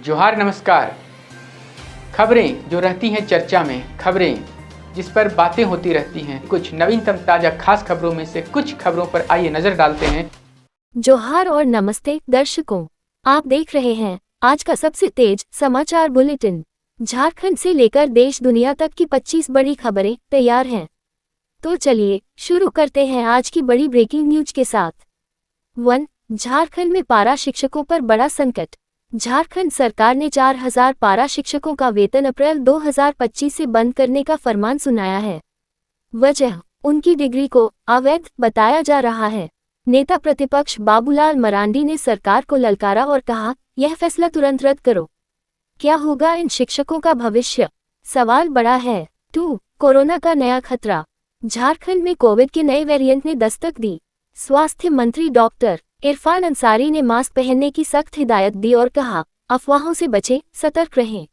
जोहार नमस्कार। खबरें जो रहती हैं चर्चा में, खबरें जिस पर बातें होती रहती हैं, कुछ नवीनतम ताज़ा खास खबरों में से कुछ खबरों पर आइए नजर डालते हैं। जोहार और नमस्ते दर्शकों, आप देख रहे हैं आज का सबसे तेज समाचार बुलेटिन। झारखंड से लेकर देश दुनिया तक की 25 बड़ी खबरें तैयार हैं। तो चलिए शुरू करते हैं आज की बड़ी ब्रेकिंग न्यूज के साथ। 1. झारखंड में पारा शिक्षकों पर बड़ा संकट। झारखंड सरकार ने 4000 पारा शिक्षकों का वेतन अप्रैल 2025 से बंद करने का फरमान सुनाया है। वजह, उनकी डिग्री को अवैध बताया जा रहा है। नेता प्रतिपक्ष बाबूलाल मरांडी ने सरकार को ललकारा और कहा, यह फैसला तुरंत रद्द करो। क्या होगा इन शिक्षकों का भविष्य? सवाल बड़ा है। 2. कोरोना का नया खतरा। झारखंड में कोविड के नए वेरिएंट ने दस्तक दी। स्वास्थ्य मंत्री डॉक्टर इरफान अंसारी ने मास्क पहनने की सख्त हिदायत दी और कहा, अफवाहों से बचें, सतर्क रहें।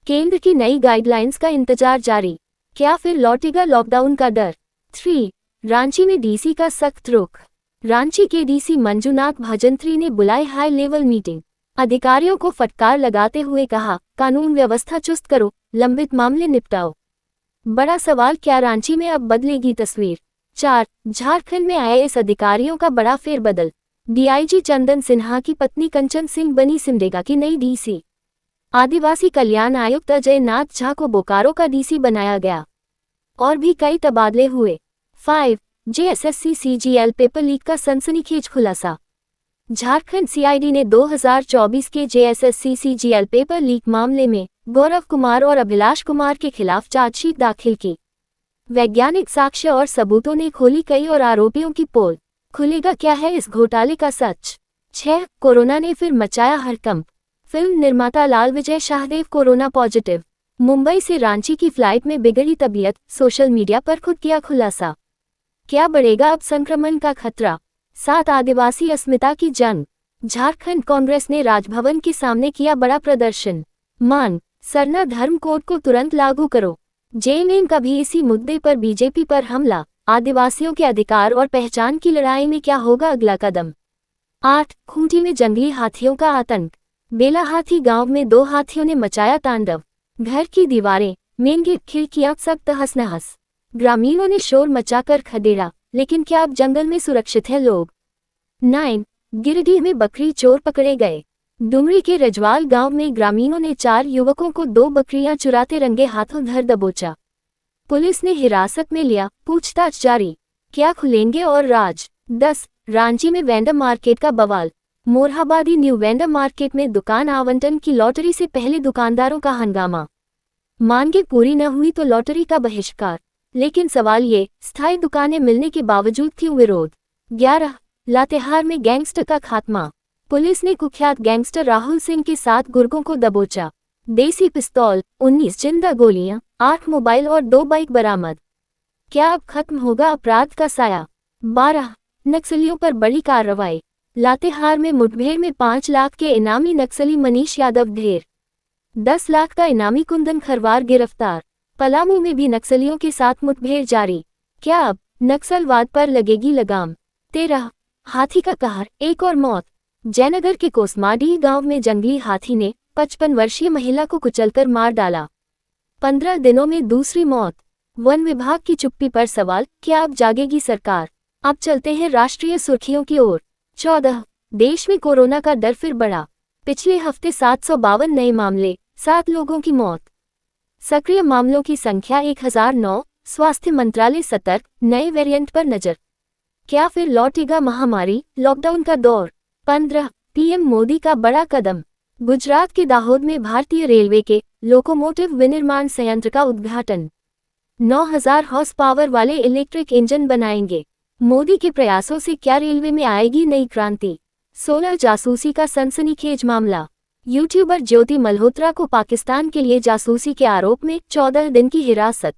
केंद्र की नई गाइडलाइंस का इंतजार जारी। क्या फिर लौटेगा लॉकडाउन का डर? 3. रांची में डीसी का सख्त रुख। रांची के डीसी मंजुनाथ भजंत्री ने बुलाई हाई लेवल मीटिंग। अधिकारियों को फटकार लगाते हुए कहा, कानून व्यवस्था चुस्त करो, लंबित मामले निपटाओ। बड़ा सवाल, क्या रांची में अब बदलेगी तस्वीर? 4. झारखंड में आईएएस अधिकारियों का बड़ा फेरबदल। डीआईजी चंदन सिन्हा की पत्नी कंचन सिंह बनी सिमडेगा की नई डीसी। आदिवासी कल्याण आयुक्त अजय नाथ झा को बोकारो का डीसी बनाया गया। और भी कई तबादले हुए। 5. जेएसएससी सीजीएल पेपर लीक का सनसनीखेज खुलासा। झारखंड सीआईडी ने 2024 के जेएसएससी सीजीएल पेपर लीक मामले में गौरव कुमार और अभिलाष कुमार के खिलाफ चार्जशीट दाखिल की। वैज्ञानिक साक्ष्य और सबूतों ने खोली कई और आरोपियों की पोल। खुलेगा क्या है इस घोटाले का सच? 6. कोरोना ने फिर मचाया हड़कंप। फिल्म निर्माता लाल विजय शाहदेव कोरोना पॉजिटिव। मुंबई से रांची की फ्लाइट में बिगड़ी तबीयत, सोशल मीडिया पर खुद किया खुलासा। क्या बढ़ेगा अब संक्रमण का खतरा? 7. आदिवासी अस्मिता की जंग। झारखंड कांग्रेस ने राजभवन के सामने किया बड़ा प्रदर्शन। मांग, सरना धर्म कोड को तुरंत लागू करो। जेएमएम का भी इसी मुद्दे पर बीजेपी पर हमला। आदिवासियों के अधिकार और पहचान की लड़ाई में क्या होगा अगला कदम? 8. खूंटी में जंगली हाथियों का आतंक। बेलाहाथी गांव में 2 हाथियों ने मचाया तांडव। घर की दीवारें, मेन गेट, खिड़कियां सब तहस नहस। ग्रामीणों ने शोर मचाकर खदेड़ा, लेकिन क्या अब जंगल में सुरक्षित है लोग? 9. गिरिडीह में बकरी चोर पकड़े गए। डुमरी के रजवाल गांव में ग्रामीणों ने 4 युवकों को 2 बकरियां चुराते रंगे हाथों धर दबोचा। पुलिस ने हिरासत में लिया, पूछताछ जारी। क्या खुलेंगे और राज? 10. रांची में वेंडर मार्केट का बवाल। मोरहाबादी न्यू वेंडर मार्केट में दुकान आवंटन की लॉटरी से पहले दुकानदारों का हंगामा। मांगे पूरी न हुई तो लॉटरी का बहिष्कार। लेकिन सवाल ये, स्थायी दुकानें मिलने के बावजूद क्यों विरोध? 11. लातेहार में गैंगस्टर का खात्मा। पुलिस ने कुख्यात गैंगस्टर राहुल सिंह के 7 गुर्गों को दबोचा। देसी पिस्तौल, 19 जिंदा गोलियां, 8 मोबाइल और 2 बाइक बरामद। क्या अब खत्म होगा अपराध का साया? 12. नक्सलियों पर बड़ी कार्रवाई। लातेहार में मुठभेड़ में 5 लाख के इनामी नक्सली मनीष यादव ढेर। 10 लाख का इनामी कुंदन खरवार गिरफ्तार। पलामू में भी नक्सलियों के साथ मुठभेड़ जारी। क्या अब नक्सलवाद पर लगेगी लगाम? 13. हाथी का कहर, एक और मौत। जयनगर के कोसमाडीह गांव में जंगली हाथी ने 55 वर्षीय महिला को कुचलकर मार डाला। 15 दिनों में दूसरी मौत। वन विभाग की चुप्पी पर सवाल, क्या अब जागेगी सरकार? अब चलते हैं राष्ट्रीय सुर्खियों की ओर। 14. देश में कोरोना का डर फिर बढ़ा। पिछले हफ्ते 752 नए मामले, 7 लोगों की मौत। सक्रिय मामलों की संख्या 1009। स्वास्थ्य मंत्रालय सतर्क, नए वेरिएंट पर नजर। क्या फिर लौटेगा महामारी, लॉकडाउन का दौर? 15. पीएम मोदी का बड़ा कदम। गुजरात के दाहोद में भारतीय रेलवे के लोकोमोटिव विनिर्माण संयंत्र का उद्घाटन। 9000 हॉर्स पावर वाले इलेक्ट्रिक इंजन बनाएंगे। मोदी के प्रयासों से क्या रेलवे में आएगी नई क्रांति? 16. जासूसी का सनसनीखेज मामला। यूट्यूबर ज्योति मल्होत्रा को पाकिस्तान के लिए जासूसी के आरोप में 14 दिन की हिरासत।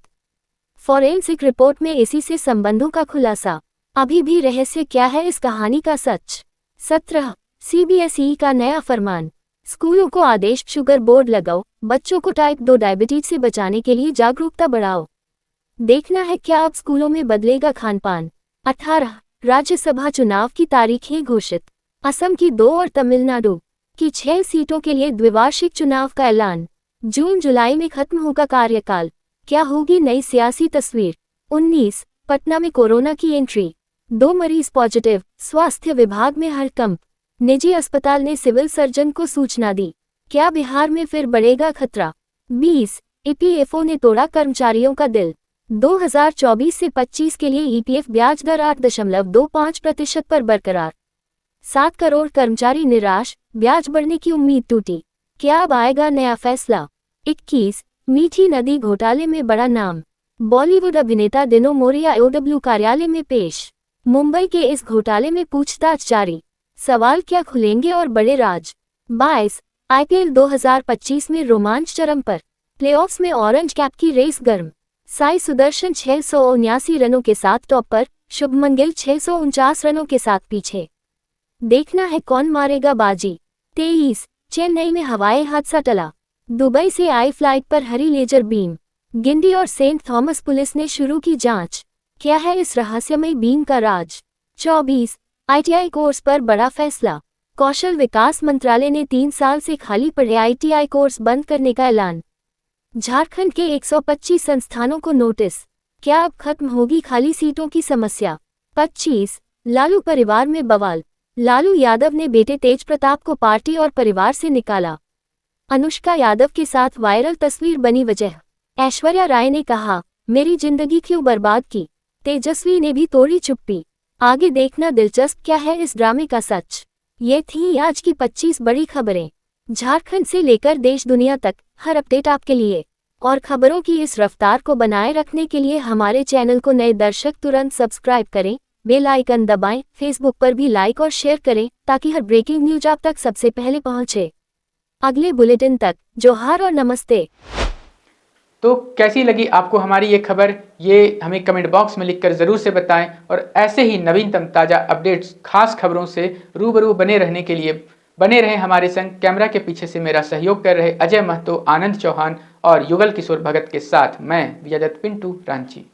फॉरेंसिक रिपोर्ट में इसी से संबंधों का खुलासा। अभी भी रहस्य, क्या है इस कहानी का सच? 17. सीबीएसई का नया फरमान। स्कूलों को आदेश, शुगर बोर्ड लगाओ, बच्चों को टाइप 2 डायबिटीज से बचाने के लिए जागरूकता बढ़ाओ। देखना है क्या अब स्कूलों में बदलेगा खानपान। 18. राज्यसभा चुनाव की तारीखें घोषित। असम की 2 और तमिलनाडु की 6 सीटों के लिए द्विवार्षिक चुनाव का ऐलान। जून जुलाई में खत्म होगा कार्यकाल। क्या होगी नई सियासी तस्वीर? 19 पटना में कोरोना की एंट्री, 2 मरीज पॉजिटिव, स्वास्थ्य विभाग में हड़कंप। निजी अस्पताल ने सिविल सर्जन को सूचना दी। क्या बिहार में फिर बढ़ेगा खतरा? 20 ईपीएफओ ने तोड़ा कर्मचारियों का दिल। 2024 से 25 के लिए ईपीएफ ब्याज दर 8.25% पर बरकरार। 7 करोड़ कर्मचारी निराश, ब्याज बढ़ने की उम्मीद टूटी। क्या अब आएगा नया फैसला? 21 मीठी नदी घोटाले में बड़ा नाम, बॉलीवुड अभिनेता दिनो मोरिया ओडब्ल्यू कार्यालय में पेश। मुंबई के इस घोटाले में पूछताछ जारी, सवाल क्या खुलेंगे और बड़े राज। 22 आईपीएल 2025 में रोमांच चरम पर, प्लेऑफ्स में ऑरेंज कैप की रेस गर्म। साई सुदर्शन 679 रनों के साथ टॉप पर, शुभमन गिल 649 रनों के साथ पीछे। देखना है कौन मारेगा बाजी। 23 चेन्नई में हवाई हादसा टला, दुबई से आई फ्लाइट पर हरी लेजर बीम। गिंडी और सेंट थॉमस पुलिस ने शुरू की जांच, क्या है इस रहस्यमय बीम का राज। 24 आईटीआई कोर्स पर बड़ा फैसला, कौशल विकास मंत्रालय ने 3 साल से खाली पड़े आईटीआई कोर्स बंद करने का ऐलान। झारखंड के 125 संस्थानों को नोटिस, क्या अब खत्म होगी खाली सीटों की समस्या। 25 लालू परिवार में बवाल, लालू यादव ने बेटे तेज प्रताप को पार्टी और परिवार से निकाला। अनुष्का यादव के साथ वायरल तस्वीर बनी वजह, ऐश्वर्या राय ने कहा मेरी जिंदगी क्यों बर्बाद की, तेजस्वी ने भी तोड़ी चुप्पी। आगे देखना दिलचस्प क्या है इस ड्रामे का सच। ये थी आज की 25 बड़ी खबरें, झारखंड से लेकर देश दुनिया तक हर अपडेट आपके लिए। और खबरों की इस रफ्तार को बनाए रखने के लिए हमारे चैनल को नए दर्शक तुरंत सब्सक्राइब करें, बेल आइकन दबाएं, फेसबुक पर भी लाइक और शेयर करें ताकि हर ब्रेकिंग न्यूज आप तक सबसे पहले पहुंचे। अगले बुलेटिन तक जोहार और नमस्ते। तो कैसी लगी आपको हमारी ये खबर, ये हमें कमेंट बॉक्स में लिखकर ज़रूर से बताएं। और ऐसे ही नवीनतम ताज़ा अपडेट्स, खास खबरों से रूबरू बने रहने के लिए बने रहें हमारे संग। कैमरा के पीछे से मेरा सहयोग कर रहे अजय महतो, आनंद चौहान और युगल किशोर भगत के साथ मैं विजय दत्त पिंटू रांची।